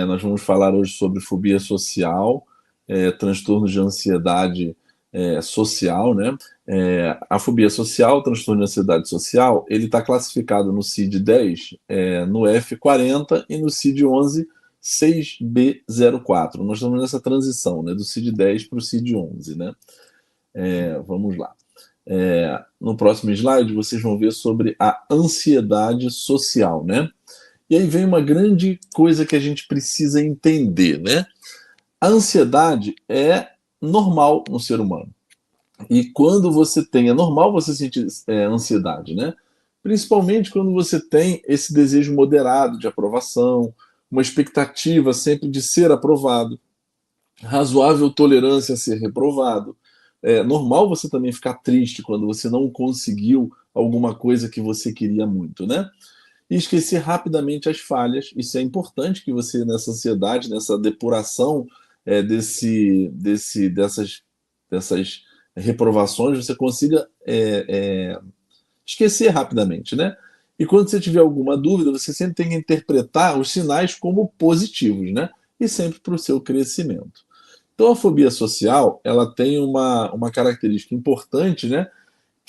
Nós vamos falar hoje sobre fobia social, transtornos de ansiedade social, né? A fobia social, transtorno de ansiedade social, ele está classificado no CID-10, no F40 e no CID-11, 6B04. Nós estamos nessa transição, né, do CID-10 para o CID-11, né? Vamos lá. No próximo slide, vocês vão ver sobre a ansiedade social, né? E aí vem uma grande coisa que a gente precisa entender, né? A ansiedade é normal no ser humano. E quando você tem, é normal você sentir ansiedade, né? Principalmente quando você tem esse desejo moderado de aprovação, uma expectativa sempre de ser aprovado, razoável tolerância a ser reprovado. É normal você também ficar triste quando você não conseguiu alguma coisa que você queria muito, né? E esquecer rapidamente as falhas. Isso é importante que você, nessa ansiedade, nessa depuração dessas reprovações, você consiga esquecer rapidamente, né? E quando você tiver alguma dúvida, você sempre tem que interpretar os sinais como positivos, né? E sempre para o seu crescimento. Então, a fobia social, ela tem uma característica importante, né?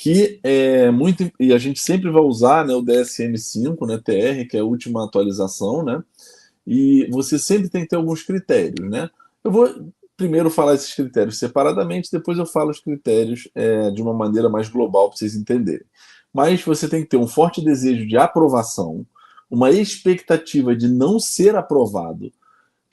Que é muito, e a gente sempre vai usar, né, o DSM-5, né, TR, que é a última atualização, né? E você sempre tem que ter alguns critérios, né? Eu vou primeiro falar esses critérios separadamente, depois eu falo os critérios de uma maneira mais global para vocês entenderem. Mas você tem que ter um forte desejo de aprovação, uma expectativa de não ser aprovado,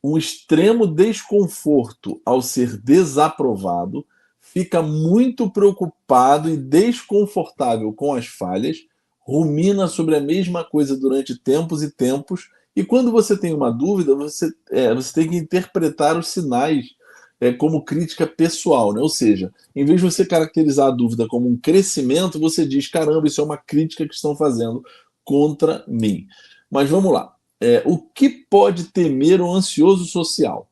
um extremo desconforto ao ser desaprovado, fica muito preocupado e desconfortável com as falhas, rumina sobre a mesma coisa durante tempos e tempos, e quando você tem uma dúvida, você tem que interpretar os sinais como crítica pessoal, né? Ou seja, em vez de você caracterizar a dúvida como um crescimento, você diz, caramba, isso é uma crítica que estão fazendo contra mim. Mas vamos lá. O que pode temer o ansioso social?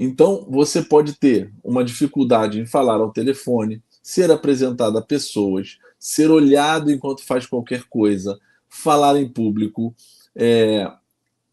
Então, você pode ter uma dificuldade em falar ao telefone, ser apresentado a pessoas, ser olhado enquanto faz qualquer coisa, falar em público,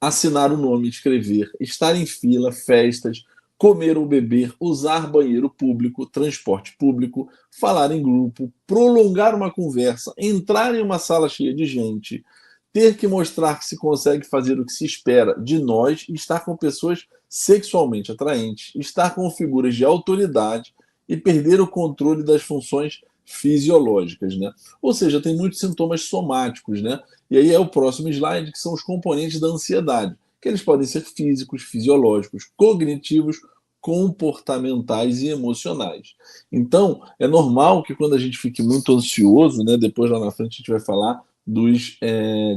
assinar o nome, escrever, estar em fila, festas, comer ou beber, usar banheiro público, transporte público, falar em grupo, prolongar uma conversa, entrar em uma sala cheia de gente, ter que mostrar que se consegue fazer o que se espera de nós e estar com pessoas sexualmente atraentes, estar com figuras de autoridade e perder o controle das funções fisiológicas, né? Ou seja, tem muitos sintomas somáticos, né? E aí é o próximo slide, que são os componentes da ansiedade, que eles podem ser físicos, fisiológicos, cognitivos, comportamentais e emocionais. Então, é normal que quando a gente fique muito ansioso, né, depois lá na frente a gente vai falar dos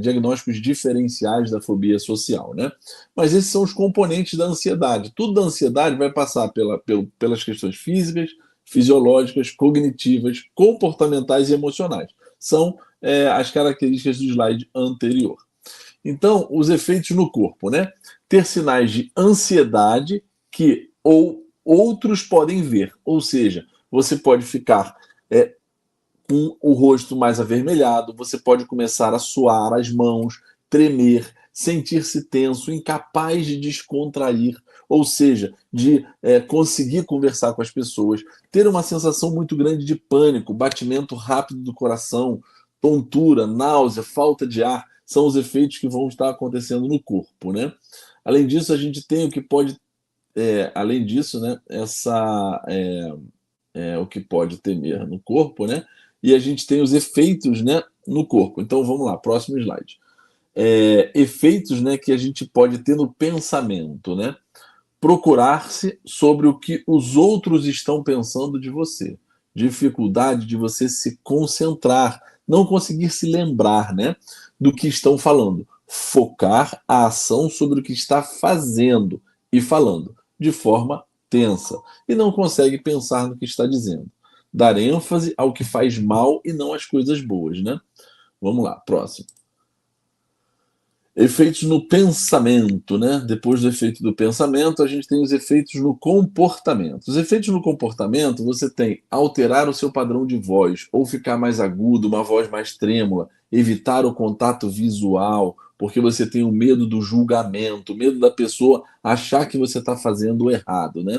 diagnósticos diferenciais da fobia social, né? Mas esses são os componentes da ansiedade. Tudo da ansiedade vai passar pelas questões físicas, fisiológicas, cognitivas, comportamentais e emocionais. São as características do slide anterior. Então, os efeitos no corpo, né? Ter sinais de ansiedade que outros podem ver, ou seja, você pode ficar com o rosto mais avermelhado, você pode começar a suar as mãos, tremer, sentir-se tenso, incapaz de descontrair, ou seja, de conseguir conversar com as pessoas, ter uma sensação muito grande de pânico, batimento rápido do coração, tontura, náusea, falta de ar, são os efeitos que vão estar acontecendo no corpo, né? Além disso, a gente tem o que pode, além disso, né, o que pode temer no corpo, né? E a gente tem os efeitos, né, no corpo. Então vamos lá, próximo slide. Efeitos, né, que a gente pode ter no pensamento, né? Procurar-se sobre o que os outros estão pensando de você. Dificuldade de você se concentrar, não conseguir se lembrar, né, do que estão falando. Focar a ação sobre o que está fazendo e falando, de forma tensa. E não consegue pensar no que está dizendo. Dar ênfase ao que faz mal e não às coisas boas, né? Vamos lá, próximo. Efeitos no pensamento, né? Depois do efeito do pensamento, a gente tem os efeitos no comportamento. Os efeitos no comportamento, você tem alterar o seu padrão de voz, ou ficar mais agudo, uma voz mais trêmula, evitar o contato visual, porque você tem o medo do julgamento, o medo da pessoa achar que você está fazendo o errado, né?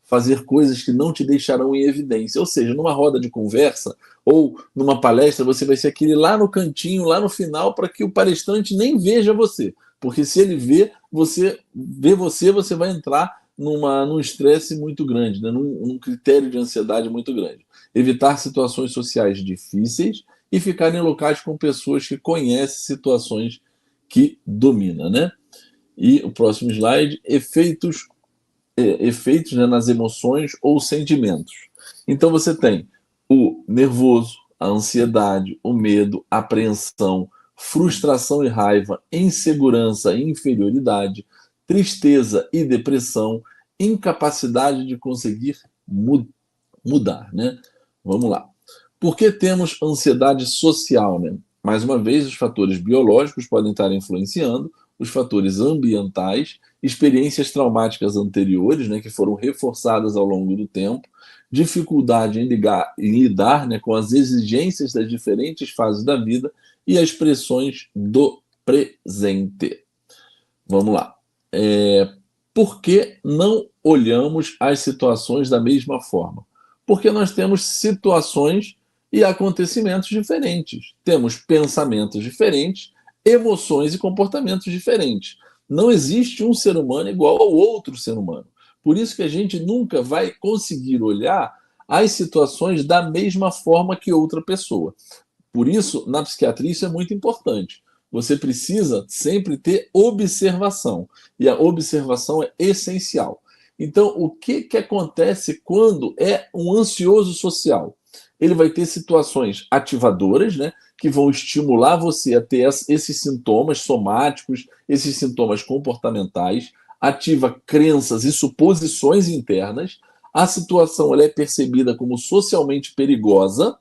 Fazer coisas que não te deixarão em evidência. Ou seja, numa roda de conversa ou numa palestra, você vai ser aquele lá no cantinho, lá no final, para que o palestrante nem veja você. Porque se ele vê você, você vai entrar num estresse muito grande, né? num critério de ansiedade muito grande. Evitar situações sociais difíceis e ficar em locais com pessoas que conhecem situações que domina, né? E o próximo slide, efeitos, né, nas emoções ou sentimentos. Então você tem o nervoso, a ansiedade, o medo, a apreensão, frustração e raiva, insegurança e inferioridade, tristeza e depressão, incapacidade de conseguir mudar, né? Vamos lá. Por que temos ansiedade social, né? Mais uma vez, os fatores biológicos podem estar influenciando, os fatores ambientais, experiências traumáticas anteriores, né, que foram reforçadas ao longo do tempo, dificuldade em lidar, né, com as exigências das diferentes fases da vida e as pressões do presente. Vamos lá. Por que não olhamos as situações da mesma forma? Porque nós temos situações e acontecimentos diferentes. Temos pensamentos diferentes, emoções e comportamentos diferentes. Não existe um ser humano igual ao outro ser humano. Por isso que a gente nunca vai conseguir olhar as situações da mesma forma que outra pessoa. Por isso, na psiquiatria, isso é muito importante. Você precisa sempre ter observação. E a observação é essencial. Então, o que acontece quando é um ansioso social? Ele vai ter situações ativadoras, né, que vão estimular você a ter esses sintomas somáticos, esses sintomas comportamentais, ativa crenças e suposições internas. A situação ela é percebida como socialmente perigosa,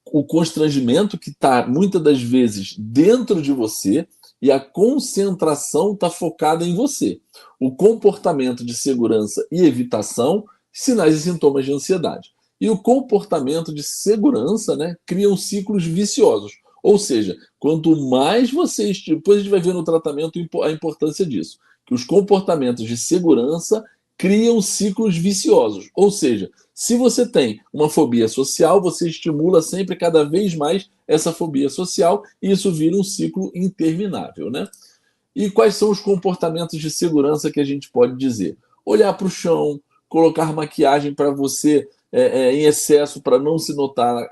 o constrangimento que está muitas das vezes dentro de você e a concentração está focada em você. O comportamento de segurança e evitação, sinais e sintomas de ansiedade. E o comportamento de segurança, né, criam ciclos viciosos. Ou seja, quanto mais você... Depois a gente vai ver no tratamento a importância disso. Que os comportamentos de segurança criam ciclos viciosos. Ou seja, se você tem uma fobia social, você estimula sempre cada vez mais essa fobia social e isso vira um ciclo interminável, né? E quais são os comportamentos de segurança que a gente pode dizer? Olhar para o chão, colocar maquiagem para você em excesso para não se notar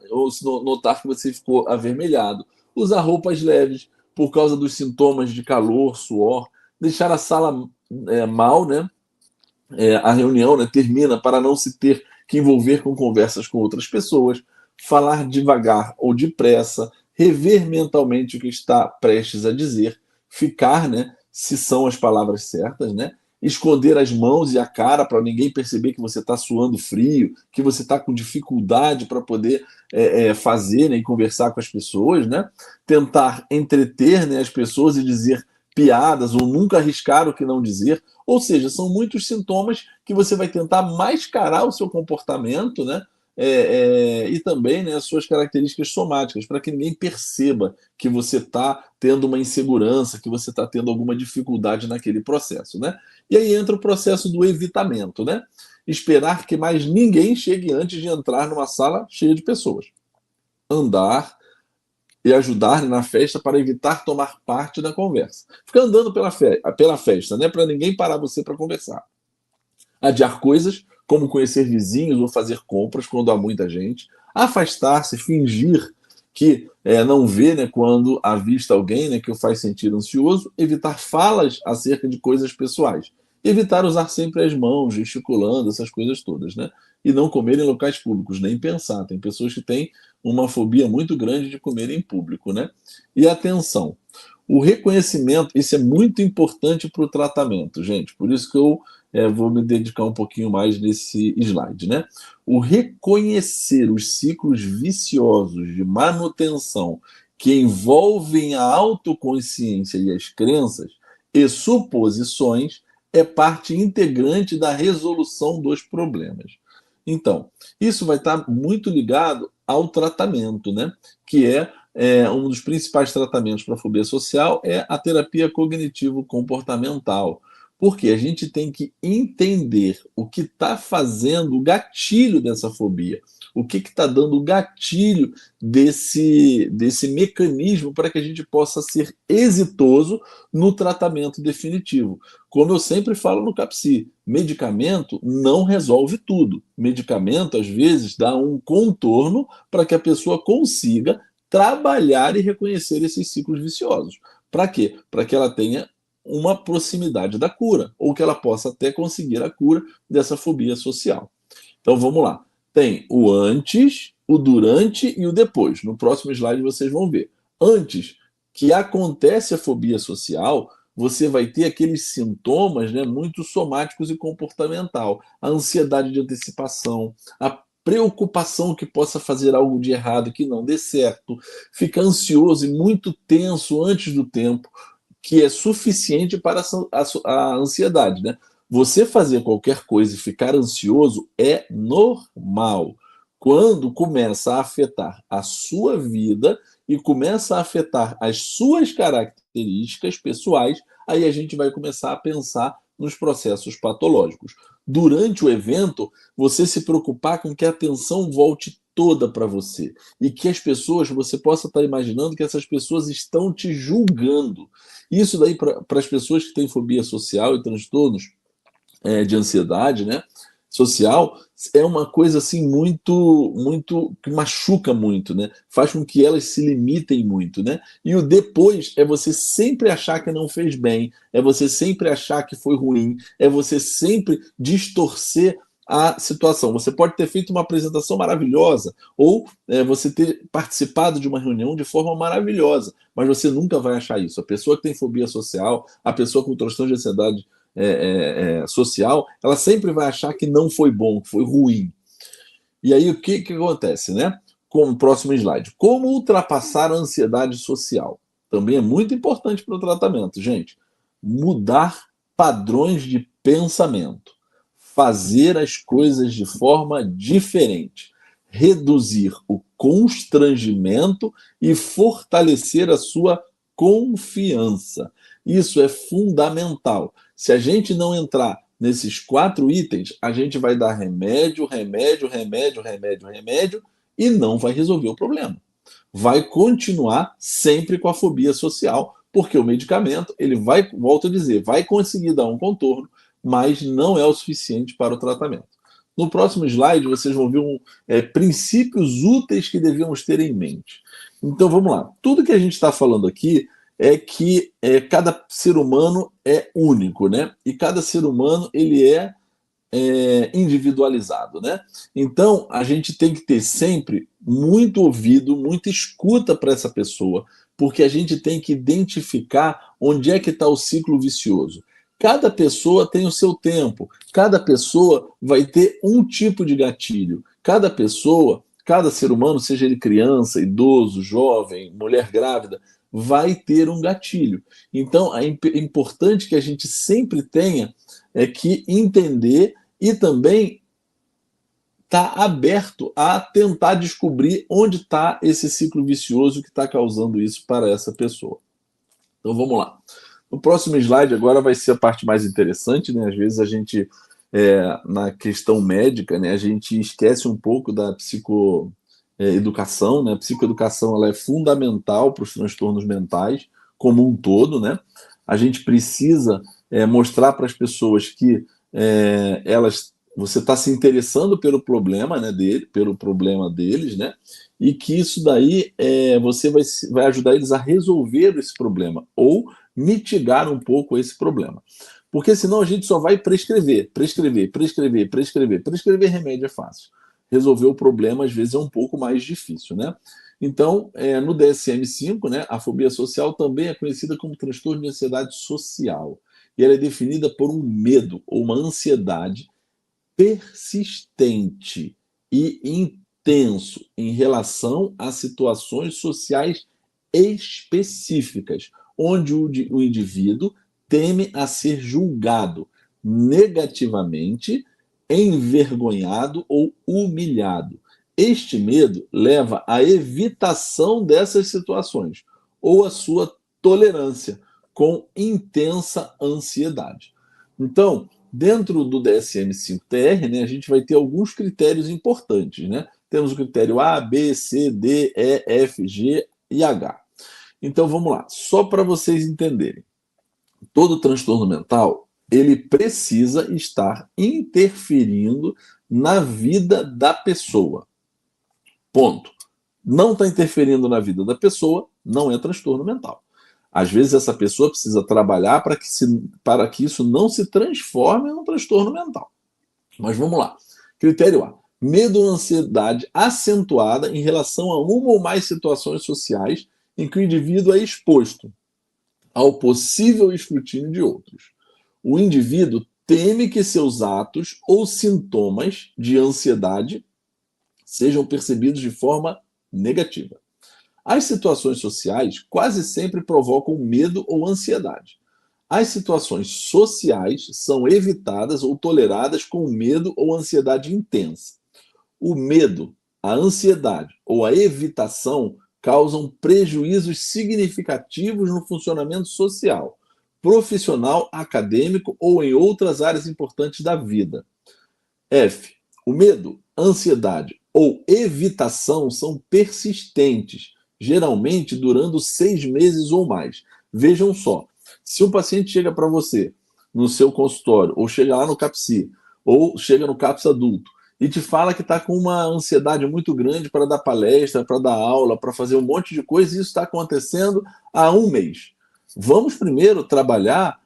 ou se notar que você ficou avermelhado. Usar roupas leves por causa dos sintomas de calor, suor. Deixar a sala mal, né? A reunião, né, termina para não se ter que envolver com conversas com outras pessoas, falar devagar ou depressa, rever mentalmente o que está prestes a dizer, ficar, né, se são as palavras certas, né, esconder as mãos e a cara para ninguém perceber que você está suando frio, que você está com dificuldade para poder fazer, né, e conversar com as pessoas, né, tentar entreter, né, as pessoas e dizer piadas ou nunca arriscar o que não dizer. Ou seja, são muitos sintomas que você vai tentar mascarar o seu comportamento, né? E também, né, as suas características somáticas, para que ninguém perceba que você está tendo uma insegurança, que você está tendo alguma dificuldade naquele processo, né? E aí entra o processo do evitamento, né? Esperar que mais ninguém chegue antes de entrar numa sala cheia de pessoas. Andar e ajudar na festa para evitar tomar parte da conversa. Fica andando pela festa, né? Para ninguém parar você para conversar. Adiar coisas, como conhecer vizinhos ou fazer compras quando há muita gente. Afastar-se, fingir que não vê, né, quando avista alguém, né, que o faz sentir ansioso. Evitar falas acerca de coisas pessoais. Evitar usar sempre as mãos, gesticulando, essas coisas todas, né? E não comer em locais públicos, nem pensar. Tem pessoas que têm uma fobia muito grande de comer em público, né? E atenção, o reconhecimento, isso é muito importante para o tratamento, gente. Por isso que eu vou me dedicar um pouquinho mais nesse slide, né? O reconhecer os ciclos viciosos de manutenção que envolvem a autoconsciência e as crenças e suposições é parte integrante da resolução dos problemas. Então, isso vai estar muito ligado ao tratamento, né? Que é um dos principais tratamentos para a fobia social é a terapia cognitivo-comportamental. Porque a gente tem que entender o que está fazendo o gatilho dessa fobia, o que está dando o gatilho desse mecanismo para que a gente possa ser exitoso no tratamento definitivo. Como eu sempre falo no CAPSI, medicamento não resolve tudo. Medicamento, às vezes, dá um contorno para que a pessoa consiga trabalhar e reconhecer esses ciclos viciosos. Para quê? Para que ela tenha uma proximidade da cura, ou que ela possa até conseguir a cura dessa fobia social. Então vamos lá. Tem o antes, o durante e o depois. No próximo slide vocês vão ver. Antes que acontece a fobia social, você vai ter aqueles sintomas, né, muito somáticos e comportamental. A ansiedade de antecipação, a preocupação que possa fazer algo de errado, que não dê certo, fica ansioso e muito tenso antes do tempo, que é suficiente para a ansiedade, né? Você fazer qualquer coisa e ficar ansioso é normal. Quando começa a afetar a sua vida e começa a afetar as suas características pessoais, aí a gente vai começar a pensar nos processos patológicos. Durante o evento, você se preocupar com que a atenção volte toda para você e que as pessoas, você possa estar imaginando que essas pessoas estão te julgando. Isso daí, para as pessoas que têm fobia social e transtornos de ansiedade, né, social, é uma coisa assim muito que machuca muito, né? Faz com que elas se limitem muito, né? E o depois é você sempre achar que não fez bem, é você sempre achar que foi ruim, é você sempre distorcer a situação. Você pode ter feito uma apresentação maravilhosa ou você ter participado de uma reunião de forma maravilhosa, mas você nunca vai achar isso. A pessoa que tem fobia social, a pessoa com transtorno de ansiedade social, ela sempre vai achar que não foi bom, que foi ruim. E aí o que acontece, né? Com o próximo slide. Como ultrapassar a ansiedade social? Também é muito importante para o tratamento, gente. Mudar padrões de pensamento. Fazer as coisas de forma diferente. Reduzir o constrangimento e fortalecer a sua confiança. Isso é fundamental. Se a gente não entrar nesses 4 itens, a gente vai dar remédio, remédio, remédio, remédio, remédio e não vai resolver o problema. Vai continuar sempre com a fobia social, porque o medicamento, ele vai, volto a dizer, vai conseguir dar um contorno, mas não é o suficiente para o tratamento. No próximo slide, vocês vão ver princípios úteis que devemos ter em mente. Então, vamos lá. Tudo que a gente está falando aqui é que cada ser humano é único, né? E cada ser humano ele é individualizado, né? Então a gente tem que ter sempre muito ouvido, muita escuta para essa pessoa, porque a gente tem que identificar onde é que está o ciclo vicioso. Cada pessoa tem o seu tempo, cada pessoa vai ter um tipo de gatilho, cada pessoa, cada ser humano, seja ele criança, idoso, jovem, mulher grávida, vai ter um gatilho. Então é importante que a gente sempre tenha que entender e também estar aberto a tentar descobrir onde está esse ciclo vicioso que está causando isso para essa pessoa. Então vamos lá. No próximo slide agora vai ser a parte mais interessante, né? Às vezes a gente, na questão médica, né, a gente esquece um pouco da psicoeducação, né? A psicoeducação ela é fundamental para os transtornos mentais como um todo, né? A gente precisa mostrar para as pessoas que você está se interessando pelo problema, né, pelo problema deles, né, e que isso daí você vai ajudar eles a resolver esse problema ou mitigar um pouco esse problema. Porque senão a gente só vai prescrever. Prescrever remédio é fácil. Resolver o problema, às vezes, é um pouco mais difícil, né? Então, no DSM-5, né, a fobia social também é conhecida como transtorno de ansiedade social. E ela é definida por um medo ou uma ansiedade persistente e intenso em relação a situações sociais específicas, onde o indivíduo teme a ser julgado negativamente, envergonhado ou humilhado. Este medo leva à evitação dessas situações ou à sua tolerância com intensa ansiedade. Então, dentro do DSM-5-TR, né, a gente vai ter alguns critérios importantes, né? Temos o critério A, B, C, D, E, F, G e H. Então vamos lá, só para vocês entenderem. Todo transtorno mental, ele precisa estar interferindo na vida da pessoa. Ponto. Não está interferindo na vida da pessoa, não é transtorno mental. Às vezes essa pessoa precisa trabalhar para que isso não se transforme em um transtorno mental. Mas vamos lá. Critério A. Medo ou ansiedade acentuada em relação a uma ou mais situações sociais em que o indivíduo é exposto ao possível escrutínio de outros. O indivíduo teme que seus atos ou sintomas de ansiedade sejam percebidos de forma negativa. As situações sociais quase sempre provocam medo ou ansiedade. As situações sociais são evitadas ou toleradas com medo ou ansiedade intensa. O medo, a ansiedade ou a evitação causam prejuízos significativos no funcionamento social, profissional, acadêmico ou em outras áreas importantes da vida. F. O medo, ansiedade ou evitação são persistentes, geralmente durando 6 meses ou mais. Vejam só, se um paciente chega para você no seu consultório, ou chega lá no CAPSI, ou chega no CAPS adulto, e te fala que está com uma ansiedade muito grande para dar palestra, para dar aula, para fazer um monte de coisa, e isso está acontecendo há um mês. Vamos primeiro trabalhar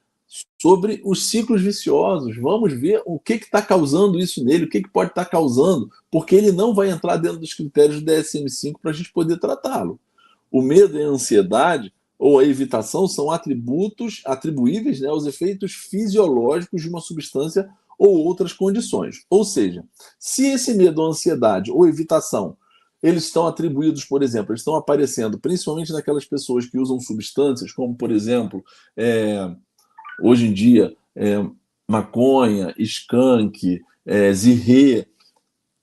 sobre os ciclos viciosos, vamos ver o que está causando isso nele, o que pode estar causando, porque ele não vai entrar dentro dos critérios do DSM-5 para a gente poder tratá-lo. O medo e a ansiedade ou a evitação são atributos atribuíveis, né, aos efeitos fisiológicos de uma substância ou outras condições. Ou seja, se esse medo, ansiedade ou evitação, eles estão atribuídos, por exemplo, eles estão aparecendo principalmente naquelas pessoas que usam substâncias, como, por exemplo, hoje em dia, maconha, skunk, zirrê.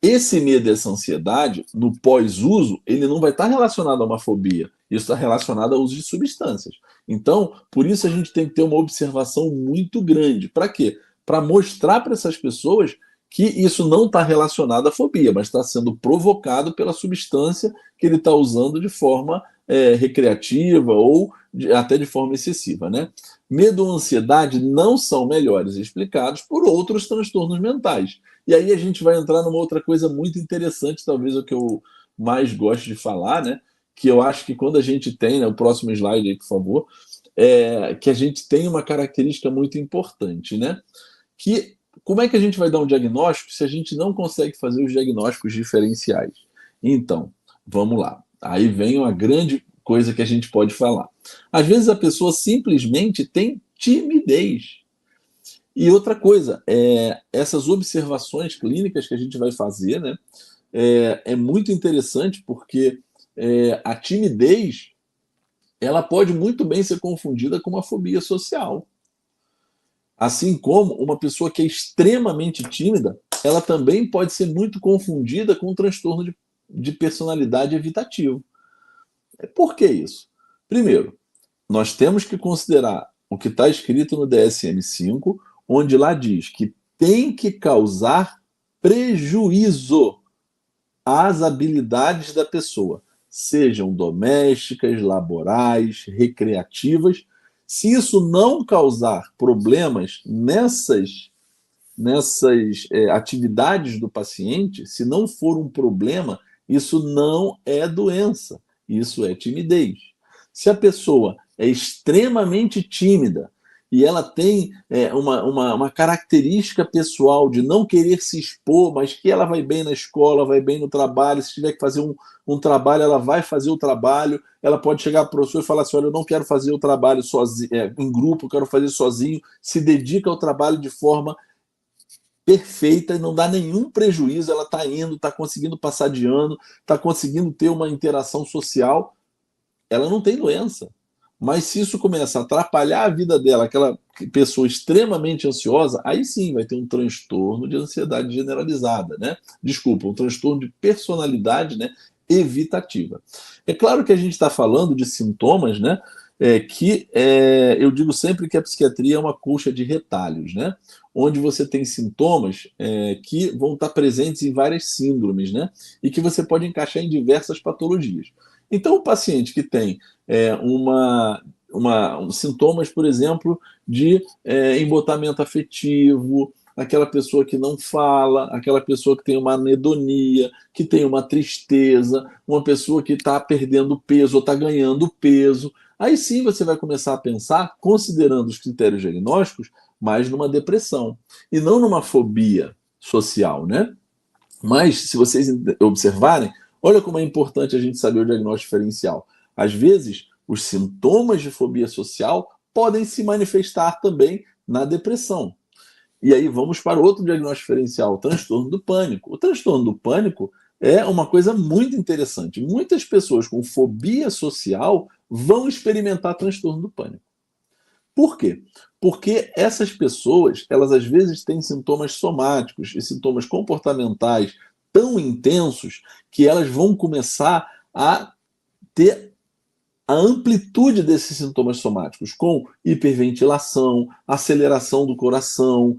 Esse medo e essa ansiedade, no pós-uso, ele não vai estar relacionado a uma fobia. Isso está relacionado ao uso de substâncias. Então, por isso a gente tem que ter uma observação muito grande. Para quê? Para mostrar para essas pessoas que isso não está relacionado à fobia, mas está sendo provocado pela substância que ele está usando de forma recreativa ou até de forma excessiva, né? Medo ou ansiedade não são melhores explicados por outros transtornos mentais. E aí a gente vai entrar numa outra coisa muito interessante, talvez o que eu mais gosto de falar, né? Que eu acho que quando a gente tem, né, o próximo slide aí, por favor, que a gente tem uma característica muito importante, né? Que como é que a gente vai dar um diagnóstico se a gente não consegue fazer os diagnósticos diferenciais? Então, vamos lá. Aí vem uma grande coisa que a gente pode falar. Às vezes a pessoa simplesmente tem timidez. E outra coisa, essas observações clínicas que a gente vai fazer, né, é muito interessante porque a timidez ela pode muito bem ser confundida com uma fobia social. Assim como uma pessoa que é extremamente tímida, ela também pode ser muito confundida com um transtorno de personalidade evitativo. Por que isso? Primeiro, nós temos que considerar o que está escrito no DSM-5, onde lá diz que tem que causar prejuízo às habilidades da pessoa, sejam domésticas, laborais, recreativas. Se isso não causar problemas nessas atividades do paciente, se não for um problema, isso não é doença, isso é timidez. Se a pessoa é extremamente tímida e ela tem uma característica pessoal de não querer se expor, mas que ela vai bem na escola, vai bem no trabalho, se tiver que fazer um trabalho, ela vai fazer o trabalho, ela pode chegar para o professor e falar assim, olha, eu não quero fazer o trabalho sozinho, em grupo, eu quero fazer sozinho, se dedica ao trabalho de forma perfeita e não dá nenhum prejuízo, ela está indo, está conseguindo passar de ano, está conseguindo ter uma interação social, ela não tem doença. Mas se isso começa a atrapalhar a vida dela, aquela pessoa extremamente ansiosa, aí sim vai ter um transtorno de ansiedade generalizada, né? Desculpa, um transtorno de personalidade, né, evitativa. É claro que a gente está falando de sintomas, né? Eu digo sempre que a psiquiatria é uma colcha de retalhos, né? Onde você tem sintomas que vão estar presentes em várias síndromes, né? E que você pode encaixar em diversas patologias. Então, o paciente que tem é, uma, sintomas, por exemplo, de embotamento afetivo, aquela pessoa que não fala, aquela pessoa que tem uma anedonia, que tem uma tristeza, uma pessoa que está perdendo peso ou está ganhando peso. Aí sim você vai começar a pensar, considerando os critérios diagnósticos, mais numa depressão e não numa fobia social, né? Mas, se vocês observarem, olha como é importante a gente saber o diagnóstico diferencial. Às vezes, os sintomas de fobia social podem se manifestar também na depressão. E aí vamos para outro diagnóstico diferencial, o transtorno do pânico. O transtorno do pânico é uma coisa muito interessante. Muitas pessoas com fobia social vão experimentar transtorno do pânico. Por quê? Porque essas pessoas, elas às vezes têm sintomas somáticos e sintomas comportamentais tão intensos que elas vão começar a ter a amplitude desses sintomas somáticos, com hiperventilação, aceleração do coração,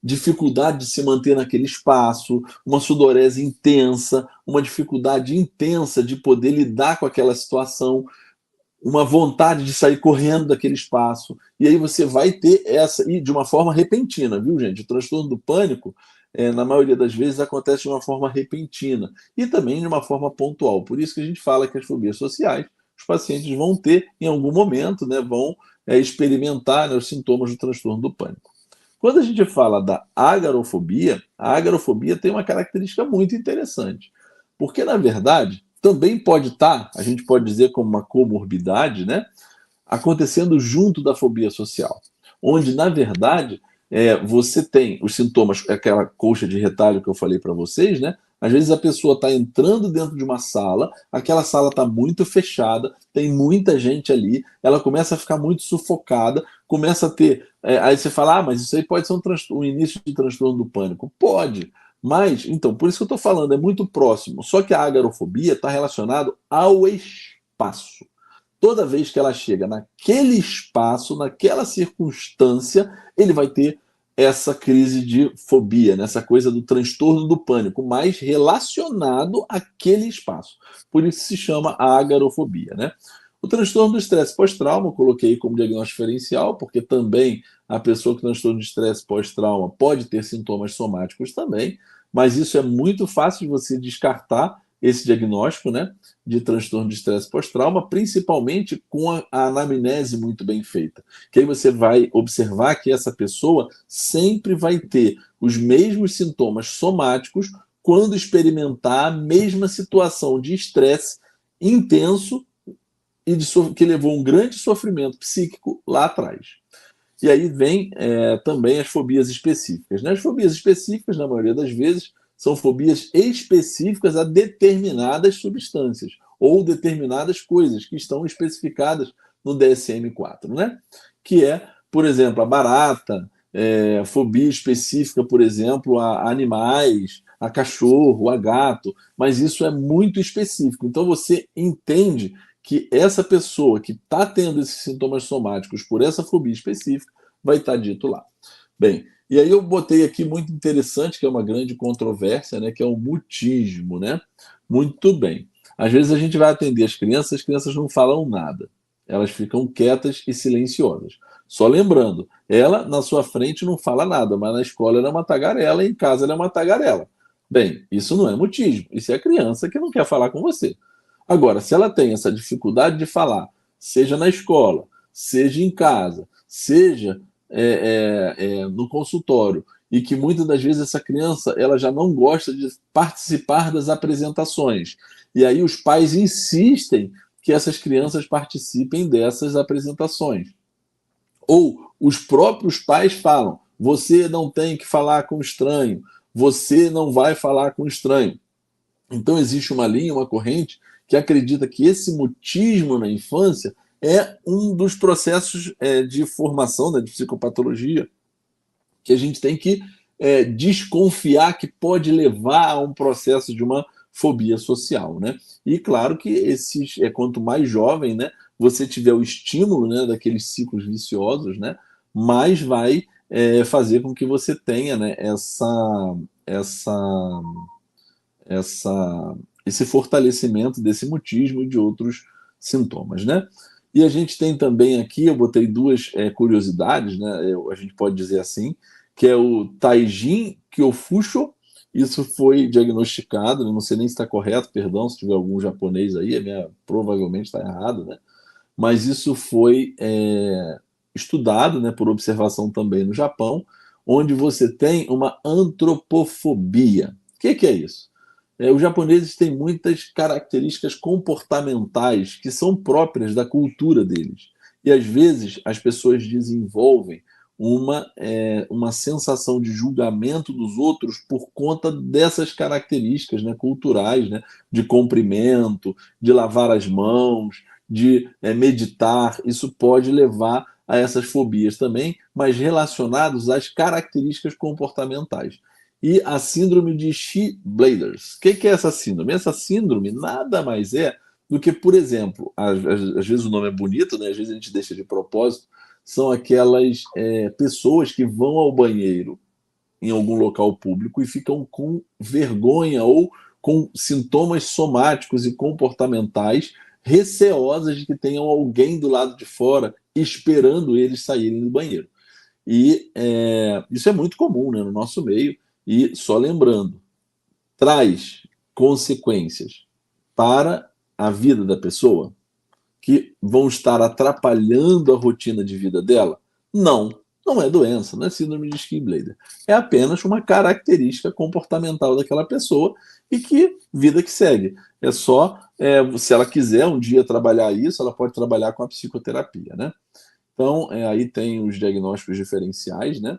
dificuldade de se manter naquele espaço, uma sudorese intensa, uma dificuldade intensa de poder lidar com aquela situação, uma vontade de sair correndo daquele espaço. E aí você vai ter essa, e de uma forma repentina, viu, gente? O transtorno do pânico, na maioria das vezes, acontece de uma forma repentina e também de uma forma pontual. Por isso que a gente fala que as fobias sociais, os pacientes vão ter, em algum momento, né, vão experimentar, né, os sintomas do transtorno do pânico. Quando a gente fala da agarofobia, a agarofobia tem uma característica muito interessante. Porque, na verdade, também pode estar, a gente pode dizer como uma comorbidade, né, acontecendo junto da fobia social, onde, na verdade, você tem os sintomas, aquela colcha de retalho que eu falei para vocês, né? Às vezes a pessoa está entrando dentro de uma sala, aquela sala está muito fechada, tem muita gente ali, ela começa a ficar muito sufocada, começa a ter. Aí você fala, mas isso aí pode ser um início de transtorno do pânico. Pode, mas, então, por isso que eu estou falando, é muito próximo. Só que a agarofobia está relacionada ao espaço. Toda vez que ela chega naquele espaço, naquela circunstância, ele vai ter essa crise de fobia, nessa coisa do transtorno do pânico, mais relacionado àquele espaço. Por isso se chama a agarofobia, né? O transtorno do estresse pós-trauma, eu coloquei como diagnóstico diferencial, porque também a pessoa com transtorno de estresse pós-trauma pode ter sintomas somáticos também, mas isso é muito fácil de você descartar esse diagnóstico, né, de transtorno de estresse pós-trauma, principalmente com a anamnese muito bem feita. Que aí você vai observar que essa pessoa sempre vai ter os mesmos sintomas somáticos quando experimentar a mesma situação de estresse intenso e que levou um grande sofrimento psíquico lá atrás. E aí vem também as fobias específicas. Né? As fobias específicas, na maioria das vezes, são fobias específicas a determinadas substâncias ou determinadas coisas que estão especificadas no DSM-4, né? Que é, por exemplo, a barata, fobia específica, por exemplo, a animais, a cachorro, a gato, mas isso é muito específico. Então você entende que essa pessoa que está tendo esses sintomas somáticos por essa fobia específica vai estar dito lá. Bem, e aí eu botei aqui muito interessante, que é uma grande controvérsia, né, que é o mutismo, né? Muito bem. Às vezes a gente vai atender as crianças não falam nada. Elas ficam quietas e silenciosas. Só lembrando, ela na sua frente não fala nada, mas na escola ela é uma tagarela e em casa ela é uma tagarela. Bem, isso não é mutismo, isso é a criança que não quer falar com você. Agora, se ela tem essa dificuldade de falar, seja na escola, seja em casa, seja no consultório, e que muitas das vezes essa criança ela já não gosta de participar das apresentações, e aí os pais insistem que essas crianças participem dessas apresentações. Ou os próprios pais falam, você não tem que falar com estranho, você não vai falar com estranho. Então existe uma linha, uma corrente que acredita que esse mutismo na infância é um dos processos de formação, né, de psicopatologia, que a gente tem que desconfiar que pode levar a um processo de uma fobia social, né? E claro que quanto mais jovem, né, você tiver o estímulo, né, daqueles ciclos viciosos, né, mais vai fazer com que você tenha, né, essa, essa, esse fortalecimento desse mutismo e de outros sintomas, né? E a gente tem também aqui, eu botei duas curiosidades, né? A gente pode dizer assim, que é o Taijin Kyofusho. Isso foi diagnosticado, não sei nem se está correto, perdão, se tiver algum japonês aí, provavelmente está errado, né? Mas isso foi estudado, né, por observação também no Japão, onde você tem uma antropofobia. O que é isso? Os japoneses têm muitas características comportamentais que são próprias da cultura deles. E às vezes as pessoas desenvolvem uma sensação de julgamento dos outros por conta dessas características, né, culturais, né, de comprimento, de lavar as mãos, de meditar. Isso pode levar a essas fobias também, mas relacionados às características comportamentais. E a síndrome de She-Bladers. O que é essa síndrome? Essa síndrome nada mais é do que, por exemplo, às vezes o nome é bonito, né? Às vezes a gente deixa de propósito, são aquelas pessoas que vão ao banheiro em algum local público e ficam com vergonha ou com sintomas somáticos e comportamentais receosas de que tenham alguém do lado de fora esperando eles saírem do banheiro. E isso é muito comum, né, no nosso meio. E só lembrando, traz consequências para a vida da pessoa que vão estar atrapalhando a rotina de vida dela? Não, não é doença, não é síndrome de Schindler. É apenas uma característica comportamental daquela pessoa e que vida que segue. É só, se ela quiser um dia trabalhar isso, ela pode trabalhar com a psicoterapia, né? Então, aí tem os diagnósticos diferenciais, né?